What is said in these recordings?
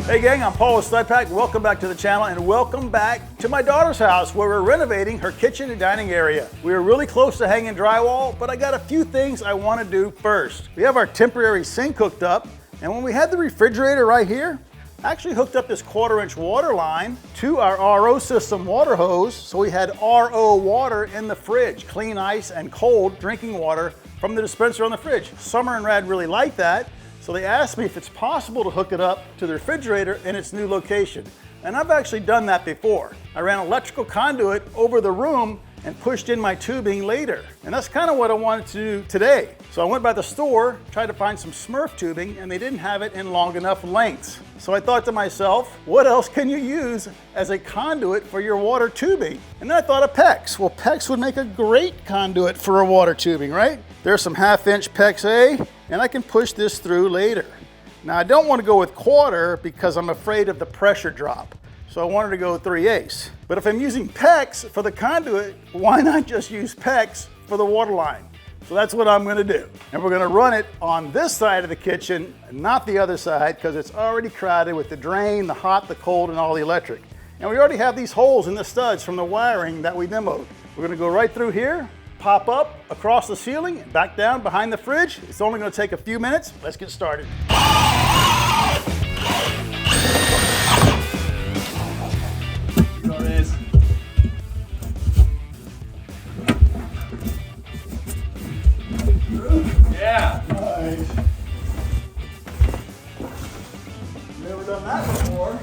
Hey gang, I'm Paul with Stud Pack. Welcome back to the channel and welcome back to my daughter's house where we're renovating her kitchen and dining area. We are really close to hanging drywall, but I got a few things I want to do first. We have our temporary sink hooked up, and when we had the refrigerator right here, I actually hooked up this 1/4-inch water line to our RO system water hose, so we had RO water in the fridge, clean ice and cold drinking water from the dispenser on the fridge. Summer and Rad really like that. So they asked me if it's possible to hook it up to the refrigerator in its new location. And I've actually done that before. I ran electrical conduit over the room and pushed in my tubing later. And that's kind of what I wanted to do today. So I went by the store, tried to find some Smurf tubing, and they didn't have it in long enough lengths. So I thought to myself, what else can you use as a conduit for your water tubing? And then I thought of PEX. Well, PEX would make a great conduit for a water tubing, right? There's some 1/2-inch PEX A, and I can push this through later. Now I don't want to go with 1/4 because I'm afraid of the pressure drop. So I wanted to go 3/8. But if I'm using PEX for the conduit, why not just use PEX for the water line? So that's what I'm gonna do. And we're gonna run it on this side of the kitchen, not the other side, because it's already crowded with the drain, the hot, the cold, and all the electric. And we already have these holes in the studs from the wiring that we demoed. We're gonna go right through here, pop up across the ceiling, and back down behind the fridge. It's only gonna take a few minutes. Let's get started. Yeah. Nice. Never done that before.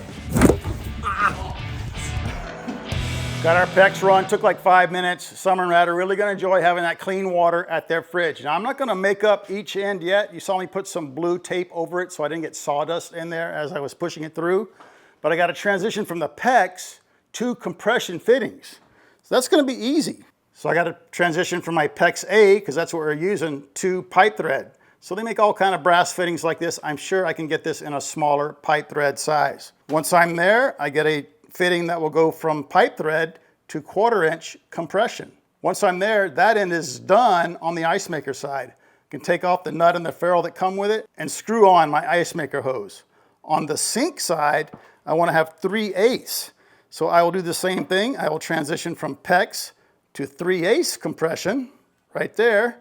Got our PEX run, took like 5 minutes. Summer and Rad are really gonna enjoy having that clean water at their fridge. Now I'm not gonna make up each end yet. You saw me put some blue tape over it so I didn't get sawdust in there as I was pushing it through. But I gotta transition from the PEX to compression fittings. So that's gonna be easy. So I got to transition from my PEX A, because that's what we're using, to pipe thread. So they make all kind of brass fittings like this. I'm sure I can get this in a smaller pipe thread size. Once I'm there, I get a fitting that will go from pipe thread to 1/4-inch compression. Once I'm there, that end is done on the ice maker side. I can take off the nut and the ferrule that come with it and screw on my ice maker hose. On the sink side, I want to have 3/8. So I will do the same thing. I will transition from PEX to 3/8 compression right there.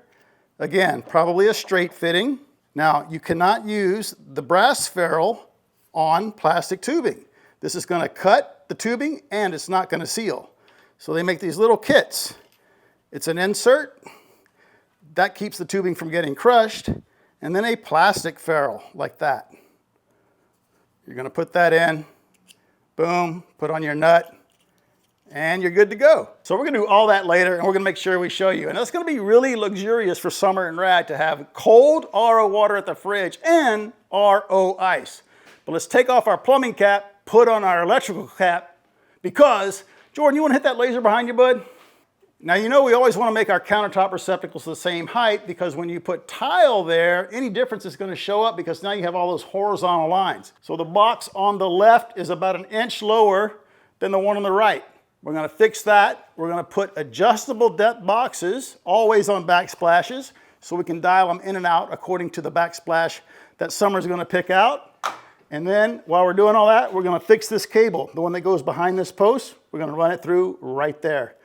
Again, probably a straight fitting. Now, you cannot use the brass ferrule on plastic tubing. This is going to cut the tubing and it's not going to seal. So they make these little kits. It's an insert that keeps the tubing from getting crushed, and then a plastic ferrule like that. You're going to put that in, boom, put on your nut, and you're good to go. So we're gonna do all that later, and we're gonna make sure we show you. And that's gonna be really luxurious for Summer and Rad to have cold RO water at the fridge and RO ice. But let's take off our plumbing cap, put on our electrical cap, because, Jordan, you wanna hit that laser behind you, bud? Now, you know we always wanna make our countertop receptacles the same height, because when you put tile there, any difference is gonna show up because now you have all those horizontal lines. So the box on the left is about 1 inch lower than the one on the right. We're gonna fix that. We're gonna put adjustable depth boxes, always on backsplashes, so we can dial them in and out according to the backsplash that Summer's gonna pick out. And then while we're doing all that, we're gonna fix this cable, the one that goes behind this post. We're gonna run it through right there.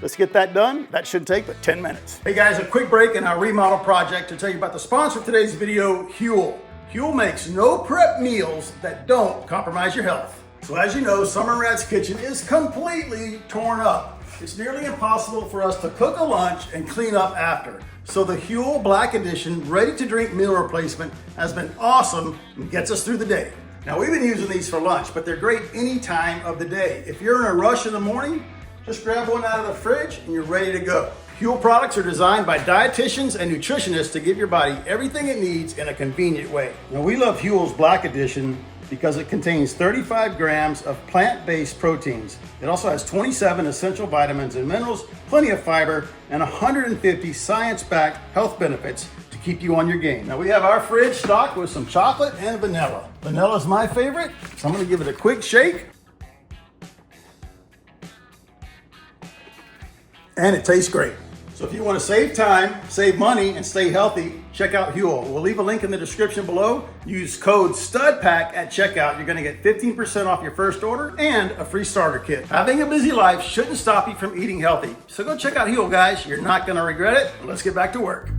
Let's get that done. That shouldn't take but 10 minutes. Hey guys, a quick break in our remodel project to tell you about the sponsor of today's video, Huel. Huel makes no prep meals that don't compromise your health. So as you know, Summer and Rad's kitchen is completely torn up. It's nearly impossible for us to cook a lunch and clean up after. So the Huel Black Edition ready to drink meal replacement has been awesome and gets us through the day. Now we've been using these for lunch, but they're great any time of the day. If you're in a rush in the morning, just grab one out of the fridge and you're ready to go. Huel products are designed by dietitians and nutritionists to give your body everything it needs in a convenient way. Now we love Huel's Black Edition because it contains 35 grams of plant-based proteins. It also has 27 essential vitamins and minerals, plenty of fiber, and 150 science-backed health benefits to keep you on your game. Now we have our fridge stocked with some chocolate and vanilla. Vanilla is my favorite, so I'm gonna give it a quick shake. And it tastes great. So if you want to save time, save money, and stay healthy, check out Huel. We'll leave a link in the description below. Use code STUDPACK at checkout. You're going to get 15% off your first order and a free starter kit. Having a busy life shouldn't stop you from eating healthy. So go check out Huel, guys. You're not going to regret it. Let's get back to work.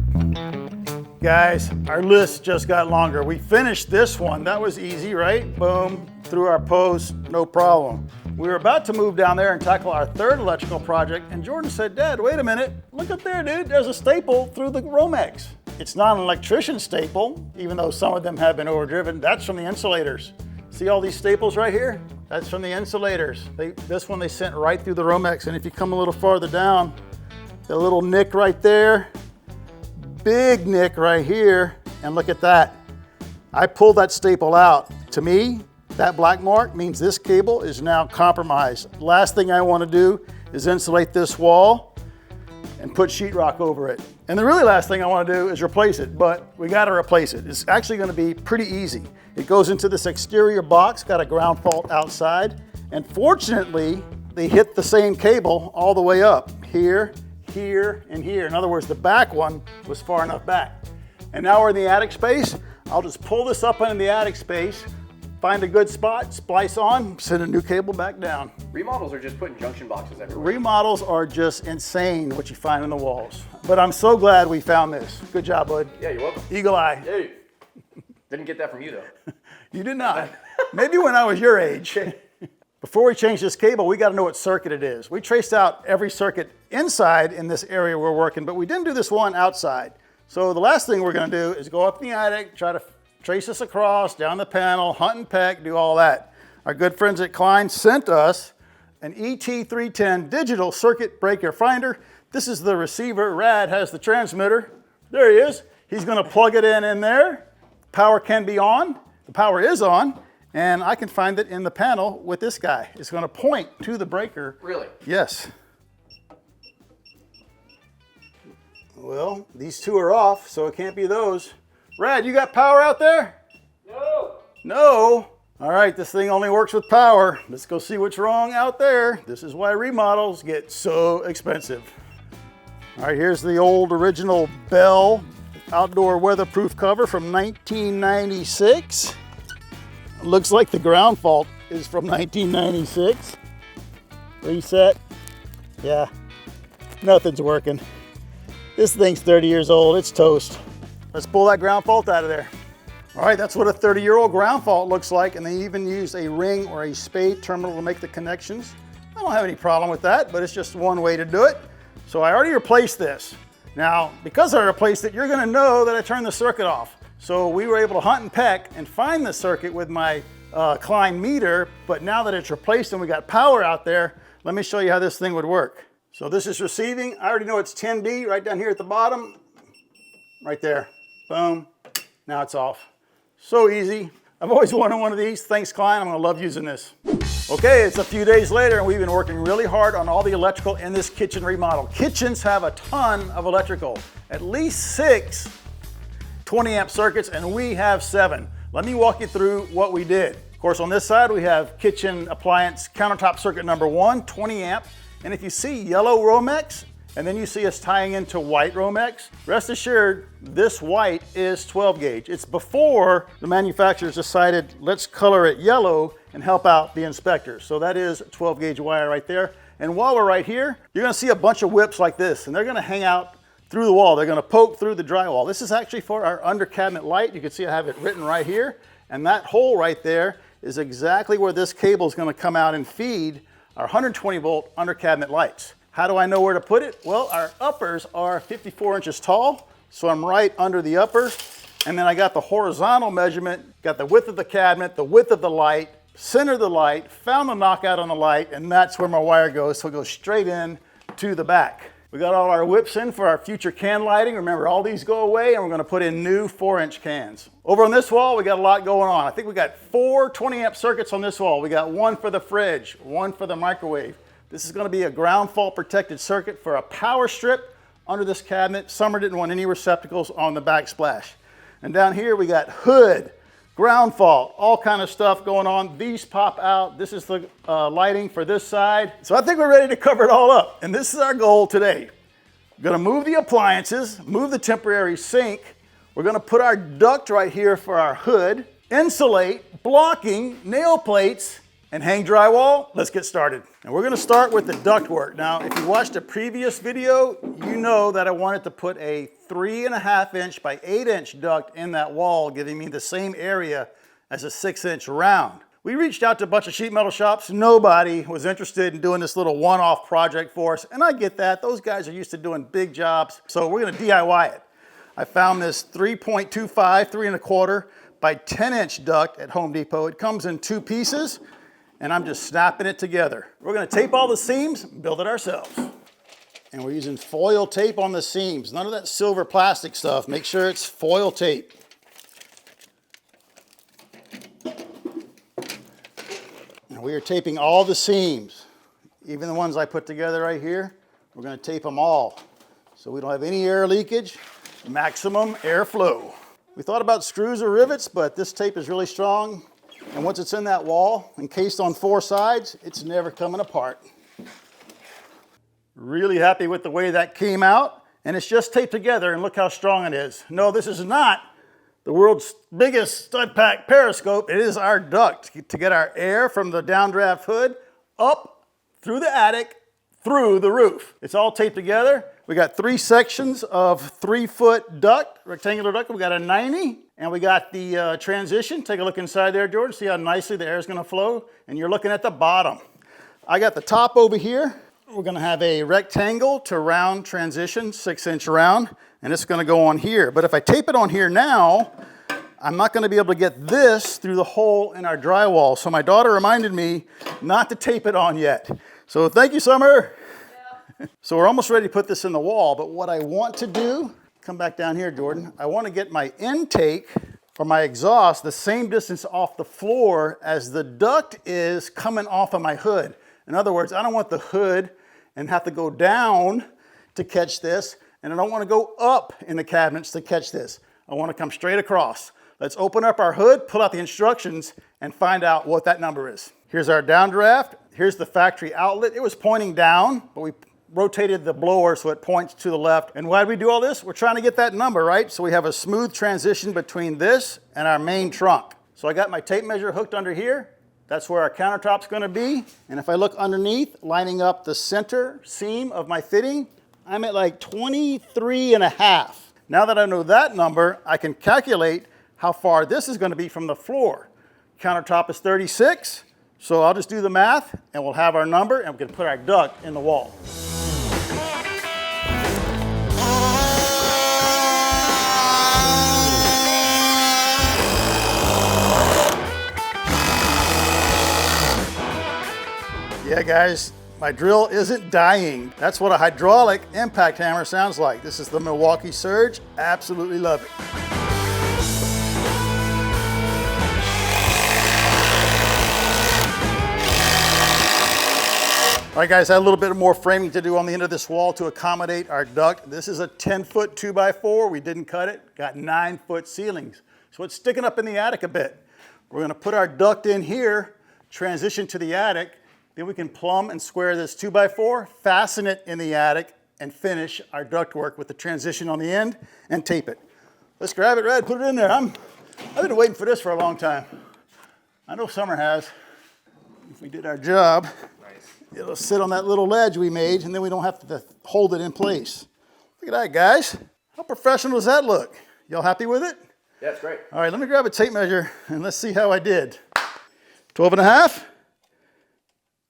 Guys, our list just got longer. We finished this one. That was easy, right? Boom, through our post, no problem. We were about to move down there and tackle our third electrical project, and Jordan said, Dad, wait a minute. Look up there, dude. There's a staple through the Romex. It's not an electrician staple, even though some of them have been overdriven. That's from the insulators. See all these staples right here? That's from the insulators. This one they sent right through the Romex, and if you come a little farther down, the little nick right there, big nick right here, and look at that. I pulled that staple out. To me, that black mark means this cable is now compromised. Last thing I want to do is insulate this wall and put sheetrock over it. And the really last thing I want to do is replace it, but we got to replace it. It's actually going to be pretty easy. It goes into this exterior box, got a ground fault outside, and fortunately, they hit the same cable all the way up, here, here, and here. In other words, the back one was far enough back. And now we're in the attic space. I'll just pull this up into the attic space, find a good spot, splice on, send a new cable back down. Remodels are just putting junction boxes everywhere. Remodels are just insane what you find in the walls. But I'm so glad we found this. Good job, bud. Yeah, you're welcome. Eagle eye. Hey, didn't get that from you though. You did not. Maybe when I was your age. Before we change this cable, we got to know what circuit it is. We traced out every circuit inside in this area we're working, but we didn't do this one outside. So the last thing we're going to do is go up in the attic, try to trace this across, down the panel, hunt and peck, do all that. Our good friends at Klein sent us an ET310 digital circuit breaker finder. This is the receiver. Rad has the transmitter. There he is. He's going to plug it in there. Power can be on. The power is on. And I can find it in the panel with this guy. It's going to point to the breaker. Really? Yes. Well, these two are off, so it can't be those. Rad, you got power out there? No. No? All right, this thing only works with power. Let's go see what's wrong out there. This is why remodels get so expensive. All right, here's the old original Bell outdoor weatherproof cover from 1996. Looks like the ground fault is from 1996. Reset. Yeah, nothing's working. This thing's 30 years old, it's toast. Let's pull that ground fault out of there. All right, that's what a 30-year-old ground fault looks like, and they even use a ring or a spade terminal to make the connections. I don't have any problem with that, but it's just one way to do it. So I already replaced this. Now, because I replaced it, you're gonna know that I turned the circuit off. So we were able to hunt and peck and find the circuit with my Klein meter, but now that it's replaced and we got power out there, let me show you how this thing would work. So this is receiving. I already know it's 10B right down here at the bottom, right there. Boom, now it's off. So easy. I've always wanted one of these. Thanks, Klein. I'm gonna love using this. Okay, it's a few days later and we've been working really hard on all the electrical in this kitchen remodel. Kitchens have a ton of electrical, at least 6 20 amp circuits, and we have 7. Let me walk you through what we did. Of course, on this side, we have kitchen appliance countertop circuit number 1, 20 amp. And if you see yellow Romex, and then you see us tying into white Romex, rest assured, this white is 12 gauge. It's before the manufacturers decided, let's color it yellow and help out the inspectors. So that is 12 gauge wire right there. And while we're right here, you're gonna see a bunch of whips like this, and they're gonna hang out through the wall. They're gonna poke through the drywall. This is actually for our under cabinet light. You can see I have it written right here. And that hole right there is exactly where this cable is gonna come out and feed our 120 volt under cabinet lights. How do I know where to put it? Well, our uppers are 54 inches tall, so I'm right under the upper. And then I got the horizontal measurement, got the width of the cabinet, the width of the light, center of the light, found the knockout on the light, and that's where my wire goes, so it goes straight in to the back. We got all our whips in for our future can lighting. Remember, all these go away, and we're gonna put in new 4-inch cans. Over on this wall, we got a lot going on. I think we got 4 20 amp circuits on this wall. We got 1 for the fridge, 1 for the microwave. This is gonna be a ground fault protected circuit for a power strip under this cabinet. Summer didn't want any receptacles on the backsplash. And down here, we got hood, ground fault, all kind of stuff going on. These pop out. This is the lighting for this side. So I think we're ready to cover it all up. And this is our goal today. We're gonna move the appliances, move the temporary sink. We're gonna put our duct right here for our hood, insulate, blocking, nail plates, and hang drywall. Let's get started. And we're gonna start with the ductwork. Now, if you watched a previous video, you know that I wanted to put a 3.5 inch by 8 inch duct in that wall, giving me the same area as a 6-inch round. We reached out to a bunch of sheet metal shops. Nobody was interested in doing this little one-off project for us. And I get that. Those guys are used to doing big jobs. So we're gonna DIY it. I found this 3.25, 3.25 by 10 inch duct at Home Depot. It comes in 2 pieces, and I'm just snapping it together. We're gonna tape all the seams, build it ourselves. And we're using foil tape on the seams. None of that silver plastic stuff. Make sure it's foil tape. And we are taping all the seams, even the ones I put together right here. We're gonna tape them all so we don't have any air leakage, maximum airflow. We thought about screws or rivets, but this tape is really strong. And once it's in that wall, encased on 4 sides, it's never coming apart. Really happy with the way that came out. And it's just taped together, and look how strong it is. No, this is not the world's biggest stud pack periscope. It is our duct to get our air from the downdraft hood up through the attic, through the roof. It's all taped together. We got 3 sections of 3-foot duct, rectangular duct. We got a 90, and we got the transition. Take a look inside there, Jordan. See how nicely the air is gonna flow? And you're looking at the bottom. I got the top over here. We're gonna have a rectangle to round transition, 6-inch round, and it's gonna go on here. But if I tape it on here now, I'm not gonna be able to get this through the hole in our drywall. So my daughter reminded me not to tape it on yet. So thank you, Summer. Yeah. So we're almost ready to put this in the wall, but what I want to do, come back down here, Jordan. I wanna get my intake or my exhaust the same distance off the floor as the duct is coming off of my hood. In other words, I don't want the hood and have to go down to catch this, and I don't want to go up in the cabinets to catch this. I want to come straight across. Let's open up our hood, pull out the instructions, and find out what that number is. Here's our downdraft. Here's the factory outlet. It was pointing down, but we rotated the blower so it points to the left. And why do we do all this? We're trying to get that number, right? So we have a smooth transition between this and our main trunk. So I got my tape measure hooked under here. That's where our countertop's gonna be. And if I look underneath, lining up the center seam of my fitting, I'm at like 23.5. Now that I know that number, I can calculate how far this is gonna be from the floor. Countertop is 36, so I'll just do the math and we'll have our number and we can put our duct in the wall. Yeah, guys, my drill isn't dying. That's what a hydraulic impact hammer sounds like. This is the Milwaukee Surge. Absolutely love it. All right, guys, I had a little bit more framing to do on the end of this wall to accommodate our duct. This is a 10-foot 2x4. We didn't cut it. Got 9-foot ceilings. So it's sticking up in the attic a bit. We're gonna put our duct in here, transition to the attic. Then we can plumb and square this 2x4, fasten it in the attic, and finish our ductwork with the transition on the end and tape it. Let's grab it, Red, put it in there. I've been waiting for this for a long time. I know Summer has. If we did our job, nice. It'll sit on that little ledge we made, and then we don't have to hold it in place. Look at that, guys. How professional does that look? Y'all happy with it? Yeah, it's great. All right, let me grab a tape measure, and let's see how I did. 12.5?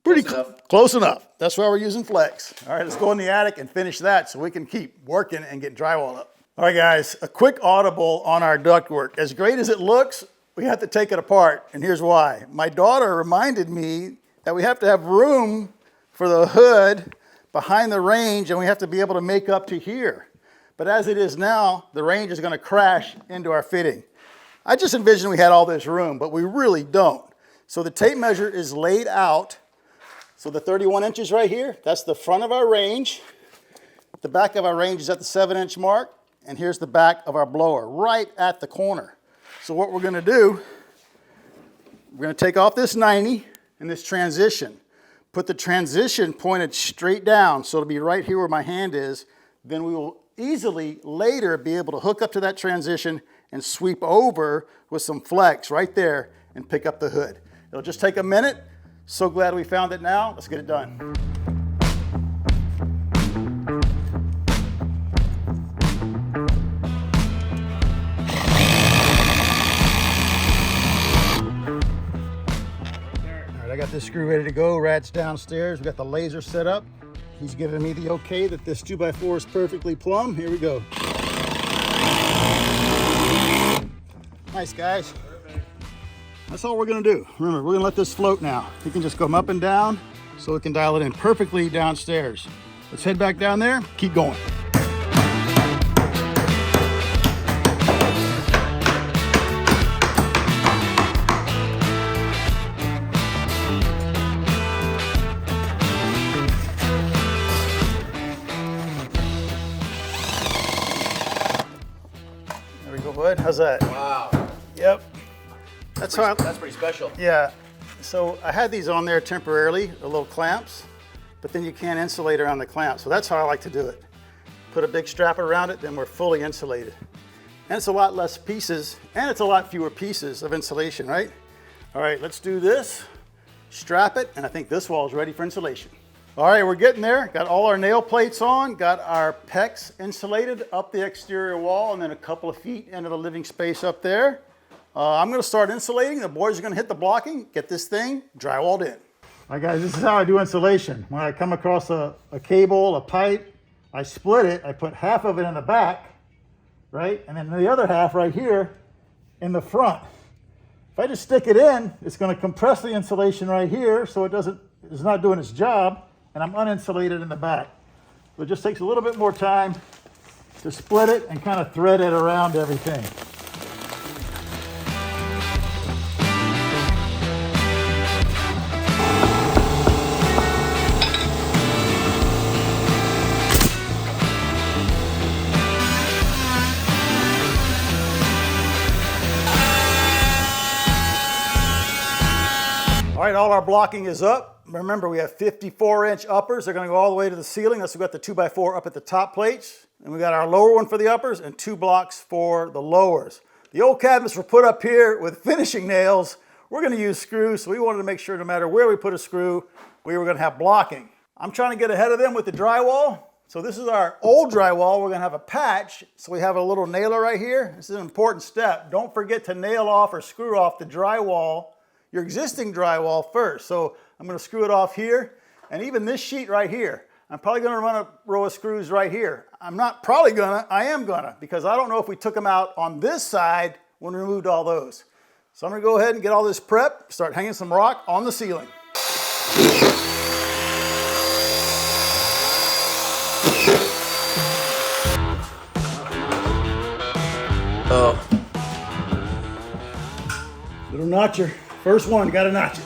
Pretty close enough. That's why we're using flex. All right, let's go in the attic and finish that so we can keep working and get drywall up. All right, guys, a quick audible on our ductwork. As great as it looks, we have to take it apart, and here's why. My daughter reminded me that we have to have room for the hood behind the range, and we have to be able to make up to here. But as it is now, the range is gonna crash into our fitting. I just envisioned we had all this room, but we really don't. So the tape measure is laid out. So the 31 inches right here, that's the front of our range. The back of our range is at the 7-inch mark, and here's the back of our blower, right at the corner. So what we're gonna do, we're gonna take off this 90 and this transition. Put the transition pointed straight down, so it'll be right here where my hand is. then we will easily later be able to hook up to that transition and sweep over with some flex right there and pick up the hood. It'll just take a minute. So glad we found it now. Let's get it done. I got this screw ready to go. Rad's downstairs. We got the laser set up. He's giving me the okay that this 2x4 is perfectly plumb. Here we go. Nice, guys. Perfect. That's all we're gonna do. Remember, we're gonna let this float now. You can just come up and down so we can dial it in perfectly downstairs. Let's head back down there, keep going. Bud, how's that? Wow. Yep. That's pretty special. Yeah. So I had these on there temporarily, the little clamps, but then you can't insulate around the clamp. So that's how I like to do it. Put a big strap around it, then we're fully insulated. And it's a lot less pieces, and it's a lot fewer pieces of insulation, right? All right, let's do this. Strap it, and I think this wall is ready for insulation. All right, we're getting there. Got all our nail plates on, got our pecs insulated up the exterior wall, and then a couple of feet into the living space up there. I'm gonna start insulating. The boys are gonna hit the blocking, get this thing drywalled in. All right, guys, this is how I do insulation. When I come across a cable, a pipe, I split it. I put half of it in the back, right? And then the other half right here in the front. If I just stick it in, it's gonna compress the insulation right here so it's not doing its job. And I'm uninsulated in the back. So it just takes a little bit more time to split it and kind of thread it around everything. All right, all our blocking is up. Remember, we have 54-inch uppers. They're gonna go all the way to the ceiling. That's, we got the 2x4 up at the top plates. And we got our lower one for the uppers and 2 blocks for the lowers. The old cabinets were put up here with finishing nails. We're gonna use screws, so we wanted to make sure no matter where we put a screw, we were gonna have blocking. I'm trying to get ahead of them with the drywall. So this is our old drywall. We're gonna have a patch. So we have a little nailer right here. This is an important step. Don't forget to nail off or screw off the drywall, your existing drywall first. So I'm gonna screw it off here, and even this sheet right here. I'm probably gonna run a row of screws right here. I'm not probably gonna, I am gonna, because I don't know if we took them out on this side when we removed all those. So I'm gonna go ahead and get all this prep, start hanging some rock on the ceiling. Oh. Little notcher, first one, gotta notch it.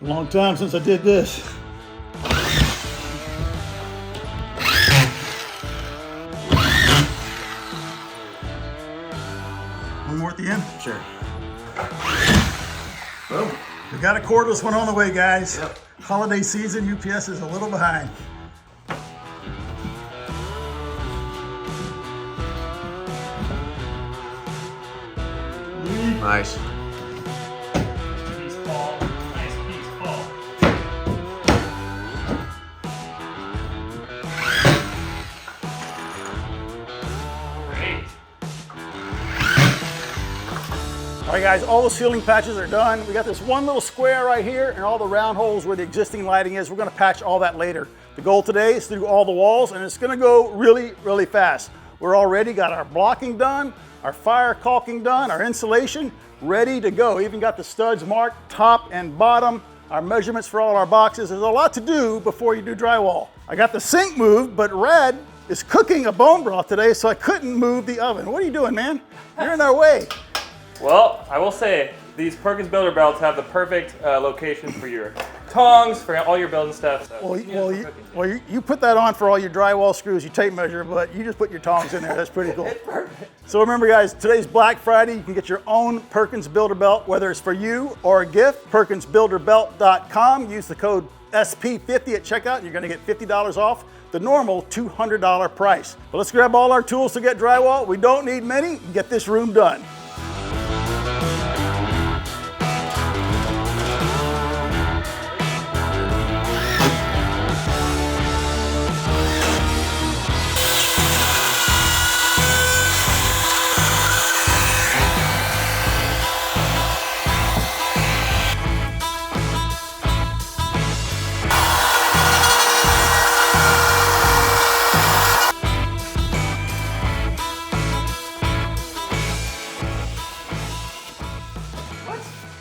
A long time since I did this. One more at the end? Sure. Boom. We got a cordless one on the way, guys. Yep. Holiday season, UPS is a little behind. Nice. All right, guys, all the ceiling patches are done. We got this one little square right here and all the round holes where the existing lighting is. We're gonna patch all that later. The goal today is to do all the walls, and it's gonna go really, really fast. We're already got our blocking done, our fire caulking done, our insulation ready to go. Even got the studs marked top and bottom, our measurements for all our boxes. There's a lot to do before you do drywall. I got the sink moved, but Rad is cooking a bone broth today, so I couldn't move the oven. What are you doing, man? You're in our way. Well, I will say, these Perkins Builder belts have the perfect location for your tongs for all your building stuff. So You put that on for all your drywall screws, you tape measure, but you just put your tongs in there. That's pretty cool. It's perfect. So remember, guys, today's Black Friday. You can get your own Perkins Builder Belt, whether it's for you or a gift. PerkinsBuilderBelt.com. Use the code SP50 at checkout, and you're going to get $50 off the normal $200 price. But let's grab all our tools to get drywall. We don't need many. Get this room done.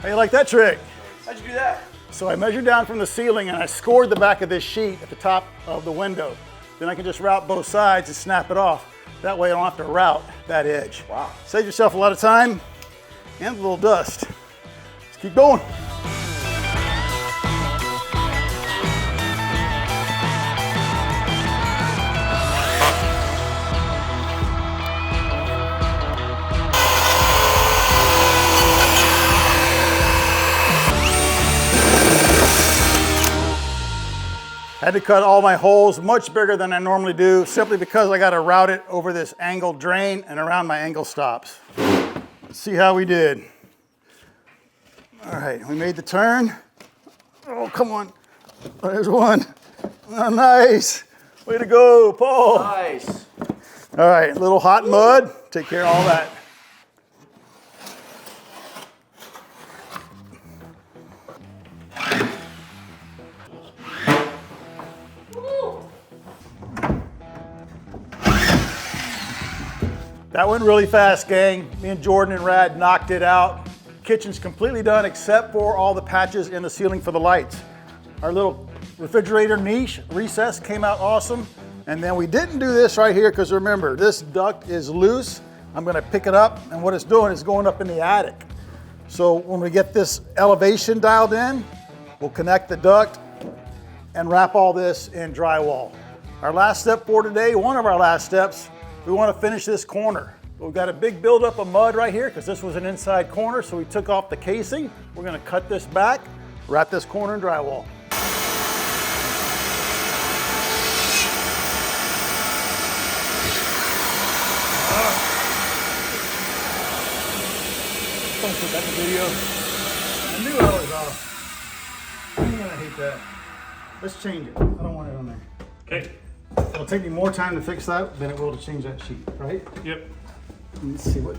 How you like that trick? How'd you do that? So I measured down from the ceiling and I scored the back of this sheet at the top of the window. Then I can just route both sides and snap it off. That way I don't have to route that edge. Wow. Save yourself a lot of time and a little dust. Let's keep going. Had to cut all my holes much bigger than I normally do, simply because I got to route it over this angled drain and around my angle stops. Let's see how we did. All right, we made the turn. Oh, come on. There's one. Oh, nice. Way to go, Paul. Nice. All right, a little hot mud. Take care of all that. That went really fast, gang. Me and Jordan and Rad knocked it out. Kitchen's completely done except for all the patches in the ceiling for the lights. Our little refrigerator niche recess came out awesome. And then we didn't do this right here because remember, this duct is loose. I'm gonna pick it up and what it's doing is going up in the attic. So when we get this elevation dialed in, we'll connect the duct and wrap all this in drywall. Our last step for today, one of our last steps, we want to finish this corner. We've got a big buildup of mud right here because this was an inside corner, so we took off the casing. We're going to cut this back, wrap this corner in drywall. Don't put that in the video. I knew I was off. I'm going to hate that. Let's change it. I don't want it on there. Okay. It'll take me more time to fix that than it will to change that sheet, right? Yep. Let's see what.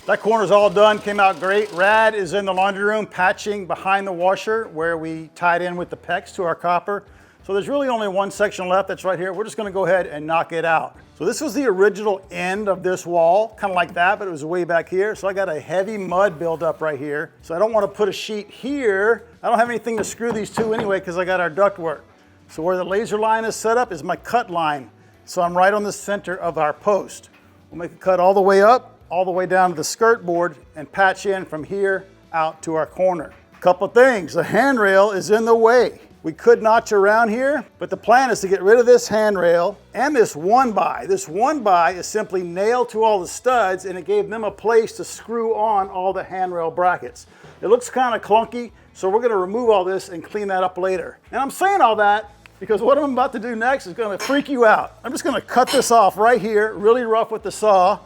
That corner's all done, came out great. Rad is in the laundry room patching behind the washer where we tied in with the PEX to our copper. So there's really only one section left that's right here. We're just gonna go ahead and knock it out. So this was the original end of this wall, kind of like that, but it was way back here. So I got a heavy mud buildup right here. So I don't want to put a sheet here. I don't have anything to screw these two anyway because I got our ductwork. So where the laser line is set up is my cut line. So I'm right on the center of our post. We'll make a cut all the way up, all the way down to the skirt board and patch in from here out to our corner. Couple things, the handrail is in the way. We could notch around here, but the plan is to get rid of this handrail and this one by. This one by is simply nailed to all the studs and it gave them a place to screw on all the handrail brackets. It looks kind of clunky, so we're gonna remove all this and clean that up later. And I'm saying all that because what I'm about to do next is gonna freak you out. I'm just gonna cut this off right here, really rough with the saw.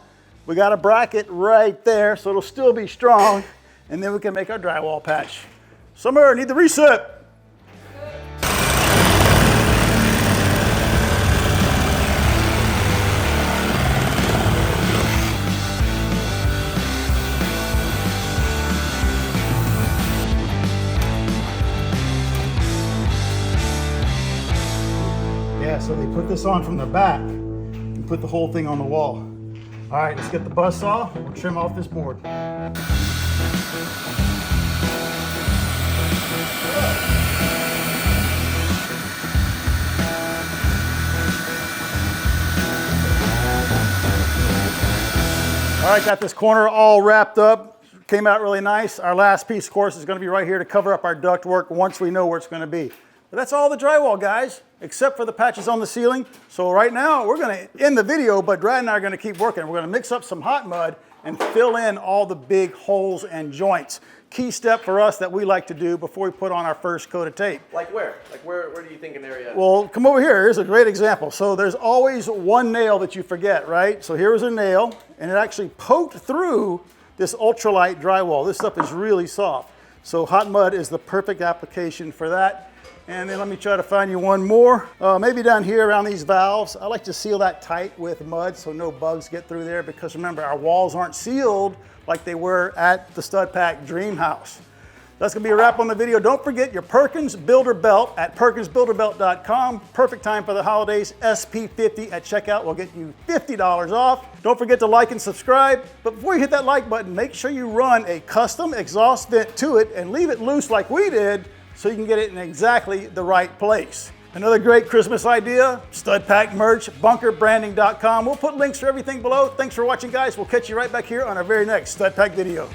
We got a bracket right there, so it'll still be strong, and then we can make our drywall patch. Summer, need the recep. Yeah, so they put this on from the back and put the whole thing on the wall. All right, let's get the buzz saw. We'll trim off this board. All right, got this corner all wrapped up. came out really nice. Our last piece, of course, is going to be right here to cover up our ductwork once we know where it's going to be. But that's all the drywall, guys, except for the patches on the ceiling. So right now, we're going to end the video, but Brad and I are going to keep working. We're going to mix up some hot mud and fill in all the big holes and joints. Key step for us that we like to do before we put on our first coat of tape. Like where? Like where do you think an area? Well, come over here. Here's a great example. So there's always one nail that you forget, right? So here was a nail, and it actually poked through this ultralight drywall. This stuff is really soft. So hot mud is the perfect application for that. And then let me try to find you one more. Maybe down here around these valves. I like to seal that tight with mud so no bugs get through there, because remember, our walls aren't sealed like they were at the Stud Pack Dream House. That's gonna be a wrap on the video. Don't forget your Perkins Builder Belt at perkinsbuilderbelt.com. Perfect time for the holidays. SP50 at checkout will get you $50 off. Don't forget to like and subscribe. But before you hit that like button, make sure you run a custom exhaust vent to it and leave it loose like we did, so you can get it in exactly the right place. Another great Christmas idea, Stud Pack merch, bunkerbranding.com. We'll put links for everything below. Thanks for watching, guys. We'll catch you right back here on our very next Stud Pack video.